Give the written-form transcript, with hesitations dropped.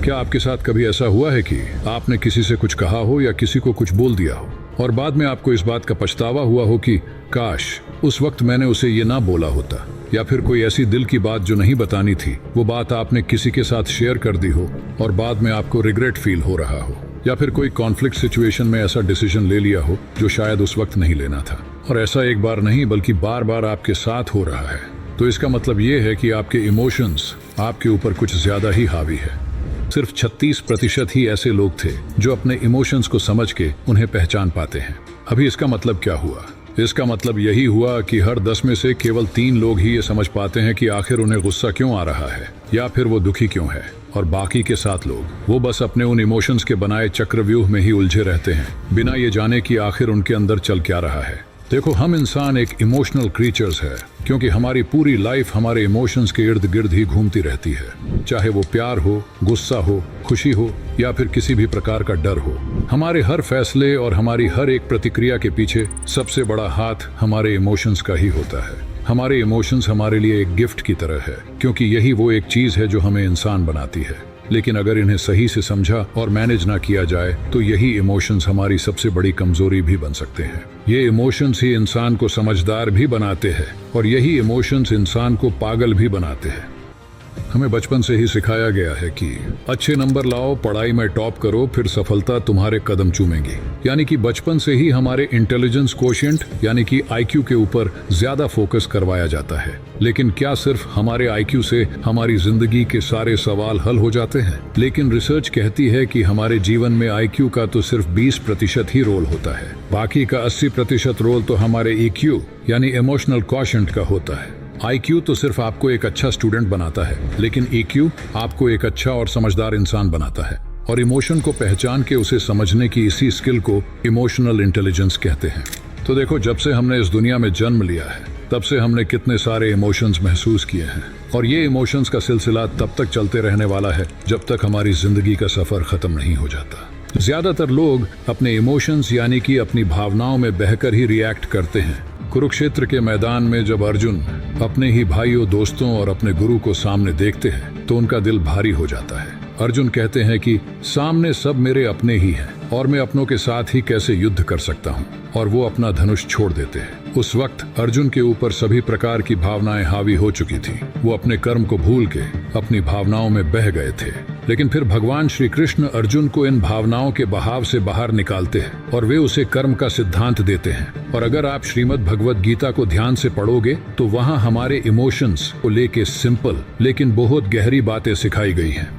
क्या आपके साथ कभी ऐसा हुआ है कि आपने किसी से कुछ कहा हो या किसी को कुछ बोल दिया हो और बाद में आपको इस बात का पछतावा हुआ हो कि काश उस वक्त मैंने उसे ये ना बोला होता, या फिर कोई ऐसी दिल की बात जो नहीं बतानी थी वो बात आपने किसी के साथ शेयर कर दी हो और बाद में आपको रिग्रेट फील हो रहा हो, या फिर कोई कॉन्फ्लिक्ट सिचुएशन में ऐसा डिसीजन ले लिया हो जो शायद उस वक्त नहीं लेना था, और ऐसा एक बार नहीं बल्कि बार बार आपके साथ हो रहा है। तो इसका मतलब ये है कि आपके इमोशंस आपके ऊपर कुछ ज्यादा ही हावी है। सिर्फ 36% ही ऐसे लोग थे जो अपने इमोशंस को समझ के उन्हें पहचान पाते हैं। अभी इसका मतलब क्या हुआ? इसका मतलब यही हुआ कि हर 10 में से केवल 3 लोग ही ये समझ पाते हैं कि आखिर उन्हें गुस्सा क्यों आ रहा है या फिर वो दुखी क्यों है, और बाकी के 7 लोग वो बस अपने उन इमोशंस के बनाए चक्रव्यूह में ही उलझे रहते हैं बिना ये जाने कि आखिर उनके अंदर चल क्या रहा है। देखो, हम इंसान एक इमोशनल क्रीचर्स है क्योंकि हमारी पूरी लाइफ हमारे इमोशंस के इर्द गिर्द ही घूमती रहती है, चाहे वो प्यार हो, गुस्सा हो, खुशी हो या फिर किसी भी प्रकार का डर हो। हमारे हर फैसले और हमारी हर एक प्रतिक्रिया के पीछे सबसे बड़ा हाथ हमारे इमोशंस का ही होता है। हमारे इमोशंस हमारे लिए एक गिफ्ट की तरह है क्योंकि यही वो एक चीज है जो हमें इंसान बनाती है। लेकिन अगर इन्हें सही से समझा और मैनेज ना किया जाए तो यही इमोशंस हमारी सबसे बड़ी कमजोरी भी बन सकते हैं। ये इमोशंस ही इंसान को समझदार भी बनाते हैं और यही इमोशंस इंसान को पागल भी बनाते हैं। हमें बचपन से ही सिखाया गया है कि अच्छे नंबर लाओ, पढ़ाई में टॉप करो, फिर सफलता तुम्हारे कदम चूमेगी। यानी कि बचपन से ही हमारे इंटेलिजेंस कोशेंट यानी कि आईक्यू के ऊपर ज्यादा फोकस करवाया जाता है। लेकिन क्या सिर्फ हमारे आईक्यू से हमारी जिंदगी के सारे सवाल हल हो जाते हैं? लेकिन रिसर्च कहती है कि हमारे जीवन में आईक्यू का तो सिर्फ 20% ही रोल होता है। बाकी का 80% रोल तो हमारे ईक्यू यानी इमोशनल कोशेंट का होता है। आईक्यू तो सिर्फ आपको एक अच्छा स्टूडेंट बनाता है, लेकिन ईक्यू आपको एक अच्छा और समझदार इंसान बनाता है। और इमोशन को पहचान के उसे समझने की इसी स्किल को इमोशनल इंटेलिजेंस कहते हैं। तो देखो, जब से हमने इस दुनिया में जन्म लिया है तब से हमने कितने सारे इमोशंस महसूस किए हैं, और ये इमोशंस का सिलसिला तब तक चलते रहने वाला है जब तक हमारी जिंदगी का सफर खत्म नहीं हो जाता। ज्यादातर लोग अपने इमोशंस यानी कि अपनी भावनाओं में बहकर ही रिएक्ट करते हैं। कुरुक्षेत्र के मैदान में जब अर्जुन अपने ही भाइयों, दोस्तों और अपने गुरु को सामने देखते हैं तो उनका दिल भारी हो जाता है। अर्जुन कहते हैं कि सामने सब मेरे अपने ही हैं और मैं अपनों के साथ ही कैसे युद्ध कर सकता हूँ, और वो अपना धनुष छोड़ देते हैं। उस वक्त अर्जुन के ऊपर सभी प्रकार की भावनाएं हावी हो चुकी थी। वो अपने कर्म को भूल के अपनी भावनाओं में बह गए थे। लेकिन फिर भगवान श्री कृष्ण अर्जुन को इन भावनाओं के बहाव से बाहर निकालते हैं और वे उसे कर्म का सिद्धांत देते हैं। और अगर आप श्रीमद् भगवत गीता को ध्यान से पढ़ोगे तो वहाँ हमारे इमोशंस को लेके सिंपल लेकिन बहुत गहरी बातें सिखाई गई हैं।